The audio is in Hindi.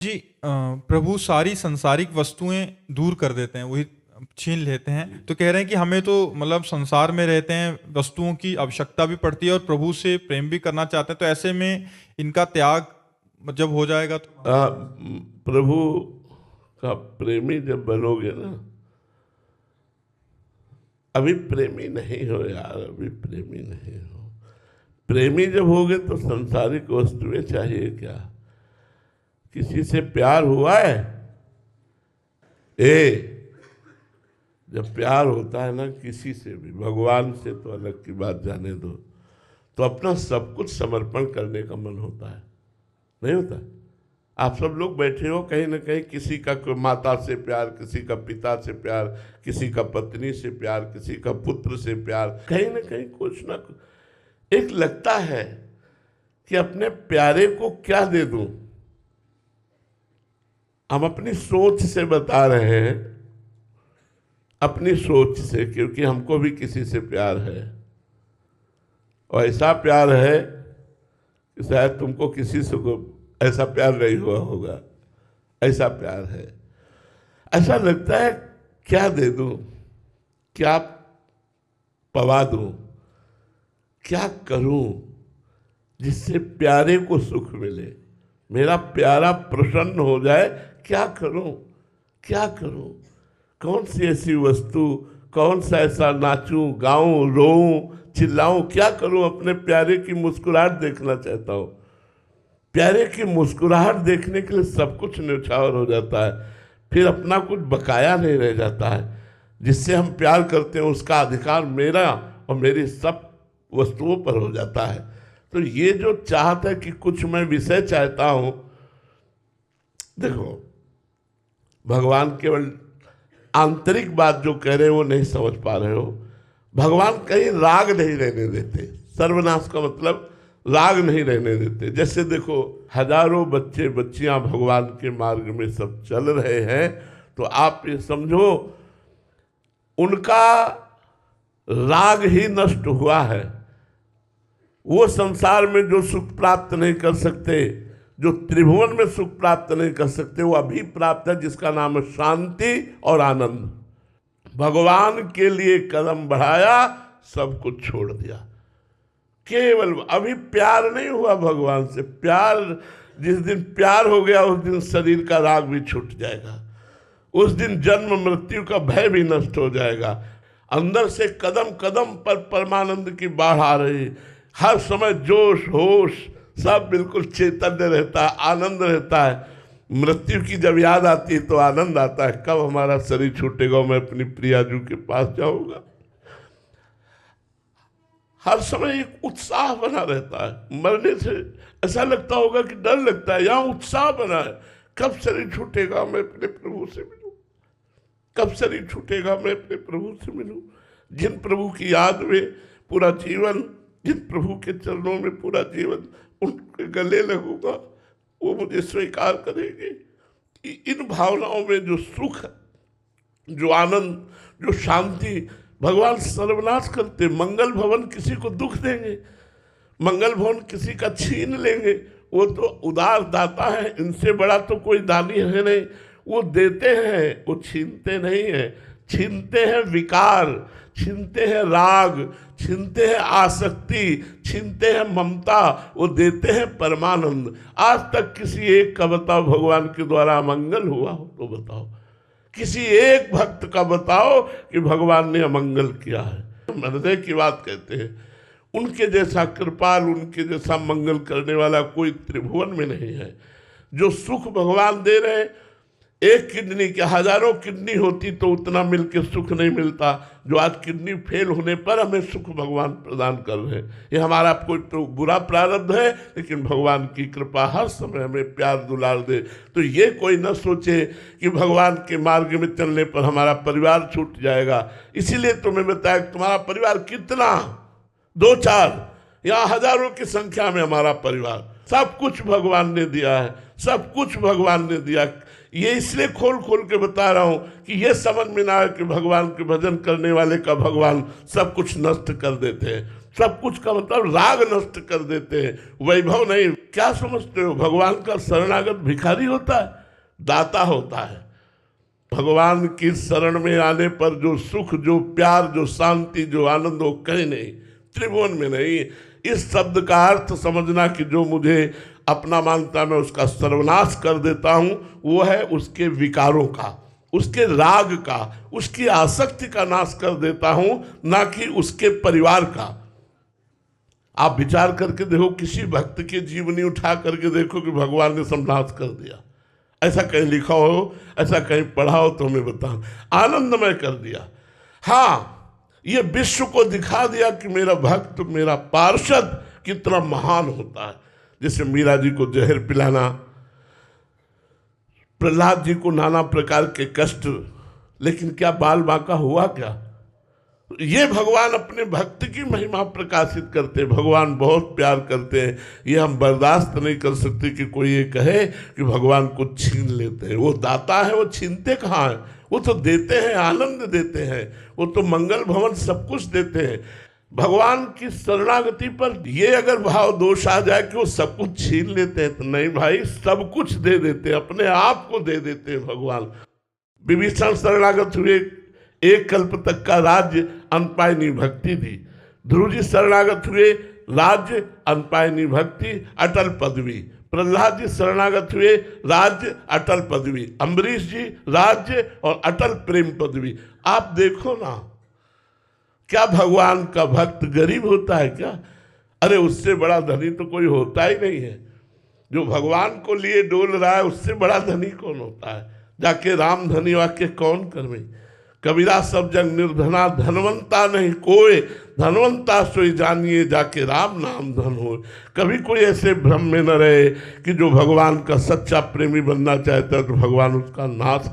जी प्रभु सारी संसारिक वस्तुएं दूर कर देते हैं, वही छीन लेते हैं। तो कह रहे हैं कि हमें तो मतलब संसार में रहते हैं, वस्तुओं की आवश्यकता भी पड़ती है और प्रभु से प्रेम भी करना चाहते हैं। तो ऐसे में इनका त्याग जब हो जाएगा तो प्रभु का प्रेमी जब बनोगे ना, अभी प्रेमी नहीं हो यार, अभी प्रेमी नहीं हो। प्रेमी जब होगे तो संसारिक वस्तुएं चाहिए क्या? किसी से प्यार हुआ है? जब प्यार होता है ना किसी से भी, भगवान से तो अलग की बात जाने दो, तो अपना सब कुछ समर्पण करने का मन होता है, नहीं होता? आप सब लोग बैठे हो, कहीं ना कहीं किसी का माता से प्यार, किसी का पिता से प्यार, किसी का पत्नी से प्यार, किसी का पुत्र से प्यार, कहीं ना कहीं कुछ ना कुछ एक लगता है कि अपने प्यारे को क्या दे दूं। हम अपनी सोच से बता रहे हैं, अपनी सोच से, क्योंकि हमको भी किसी से प्यार है और ऐसा प्यार है कि शायद तुमको किसी से को ऐसा प्यार नहीं हुआ होगा। ऐसा प्यार है, ऐसा लगता है क्या दे दूं, क्या पवा दूं, क्या करूं जिससे प्यारे को सुख मिले, मेरा प्यारा प्रसन्न हो जाए। क्या करूं, क्या करूं? कौन सी ऐसी वस्तु, कौन सा ऐसा नाचूं, गाऊं, रोऊं, चिल्लाऊं, क्या करूं? अपने प्यारे की मुस्कुराहट देखना चाहता हूं। प्यारे की मुस्कुराहट देखने के लिए सब कुछ न्यौछावर हो जाता है, फिर अपना कुछ बकाया नहीं रह जाता है। जिससे हम प्यार करते हैं उसका अधिकार मेरा और मेरी सब वस्तुओं पर हो जाता है। तो ये जो चाहता है कि कुछ मैं विषय चाहता हूं, देखो भगवान केवल आंतरिक बात जो कह रहे हो वो नहीं समझ पा रहे हो। भगवान कहीं राग नहीं रहने देते। सर्वनाश का मतलब राग नहीं रहने देते। जैसे देखो हजारों बच्चे बच्चियां भगवान के मार्ग में सब चल रहे हैं, तो आप ये समझो उनका राग ही नष्ट हुआ है। वो संसार में जो सुख प्राप्त नहीं कर सकते, जो त्रिभुवन में सुख प्राप्त नहीं कर सकते, वो अभी प्राप्त है, जिसका नाम है शांति और आनंद। भगवान के लिए कदम बढ़ाया, सब कुछ छोड़ दिया। केवल अभी प्यार नहीं हुआ भगवान से। प्यार, जिस दिन प्यार हो गया उस दिन शरीर का राग भी छूट जाएगा, उस दिन जन्म मृत्यु का भय भी नष्ट हो जाएगा। अंदर से कदम कदम पर परमानंद की बाढ़ आ रही, हर समय जोश होश सब बिल्कुल चैतन्य रहता है, आनंद रहता है। मृत्यु की जब याद आती है तो आनंद आता है, कब हमारा शरीर छूटेगा, मैं अपनी प्रियाजू के पास जाऊंगा। हर समय एक उत्साह बना रहता है। मरने से ऐसा लगता होगा कि डर लगता है, यहां उत्साह बना है। कब शरीर छूटेगा, मैं अपने प्रभु से मिलूं, कब शरीर छूटेगा, मैं अपने प्रभु से मिलूं। जिन प्रभु की याद में पूरा जीवन, जिन प्रभु के चरणों में पूरा जीवन उनके गले लगूंगा, वो मुझे स्वीकार करेंगे। इन भावनाओं में जो सुख, जो आनंद, जो शांति, भगवान सर्वनाश करते। मंगल भवन किसी को दुख देंगे, मंगल भवन किसी का छीन लेंगे। वो तो उदार दाता है, इनसे बड़ा तो कोई दानी है नहीं। वो देते हैं, वो छीनते नहीं है। छीनते हैं विकार, छीनते हैं राग, छीनते हैं आसक्ति, छीनते हैं ममता, वो देते हैं परमानंद। आज तक किसी एक का बताओ भगवान के द्वारा मंगल हुआ हो तो बताओ, किसी एक भक्त का बताओ कि भगवान ने अमंगल किया है। हृदय की बात कहते हैं, उनके जैसा कृपाल, उनके जैसा मंगल करने वाला कोई त्रिभुवन में नहीं है। जो सुख भगवान दे रहे हैं, एक किडनी के हजारों किडनी होती तो उतना मिलके सुख नहीं मिलता जो आज किडनी फेल होने पर हमें सुख भगवान प्रदान कर रहे हैं। ये हमारा कोई बुरा प्रारब्ध है, लेकिन भगवान की कृपा हर समय हमें प्यार दुलार दे। तो ये कोई न सोचे कि भगवान के मार्ग में चलने पर हमारा परिवार छूट जाएगा। इसीलिए तुम्हें बताया तुम्हारा परिवार कितना, 2-4, यहाँ हजारों की संख्या में हमारा परिवार, सब कुछ भगवान ने दिया है, सब कुछ भगवान ने दिया। ये इसलिए खोल खोल के बता रहा हूं कि ये समझ में ना आए कि भगवान के भजन करने वाले का भगवान सब कुछ नष्ट कर देते हैं। सब कुछ का मतलब राग नष्ट कर देते हैं, वैभव नहीं। क्या समझते हो, भगवान का शरणागत भिखारी होता है? दाता होता है। भगवान की शरण में आने पर जो सुख, जो प्यार, जो शांति, जो आनंद, वो कहीं नहीं, त्रिभुवन में नहीं। इस शब्द का अर्थ समझना कि जो मुझे अपना मानता मैं उसका सर्वनाश कर देता हूं, वो है उसके विकारों का, उसके राग का, उसकी आसक्ति का नाश कर देता हूं, ना कि उसके परिवार का। आप विचार करके देखो, किसी भक्त की जीवनी उठा करके देखो कि भगवान ने संन्यास कर दिया, ऐसा कहीं लिखा हो, ऐसा कहीं पढ़ा हो तो हमें बताओ। आनंदमय कर दिया। हाँ, ये विश्व को दिखा दिया कि मेरा भक्त, मेरा पार्षद कितना महान होता है। जैसे मीरा जी को जहर पिलाना, प्रहलाद जी को नाना प्रकार के कष्ट, लेकिन क्या बाल बांका हुआ क्या? ये भगवान अपने भक्त की महिमा प्रकाशित करते हैं। भगवान बहुत प्यार करते हैं। ये हम बर्दाश्त नहीं कर सकते कि कोई ये कहे कि भगवान को छीन लेते हैं। वो दाता है, वो छीनते कहाँ हैं? वो तो देते हैं, आनंद देते हैं, वो तो मंगल भवन सब कुछ देते हैं। भगवान की शरणागति पर ये अगर भाव दोष आ जाए कि वो सब कुछ छीन लेते हैं, तो नहीं भाई, सब कुछ दे देते हैं, अपने आप को दे देते हैं भगवान। विभीषण शरणागत हुए, एक कल्प तक का राज्य अनपायनी भक्ति थी। ध्रुव जी शरणागत हुए, राज्य अनपायनी भक्ति, अटल पदवी। प्रहलाद जी शरणागत हुए, राज्य अटल पदवी। अम्बरीश जी राज्य और अटल प्रेम पदवी। आप देखो ना, क्या भगवान का भक्त गरीब होता है क्या? अरे उससे बड़ा धनी तो कोई होता ही नहीं है। जो भगवान को लिए डोल रहा है, उससे बड़ा धनी कौन होता है? जाके राम धनी वाक्य कौन करवे। कबीरा सब जग निर्धना, धनवंता नहीं कोई, धनवंता सोई जानिए, जाके राम नाम धन हो। कभी कोई ऐसे भ्रम में न रहे कि जो भगवान का सच्चा प्रेमी बनना चाहता है तो भगवान उसका नाश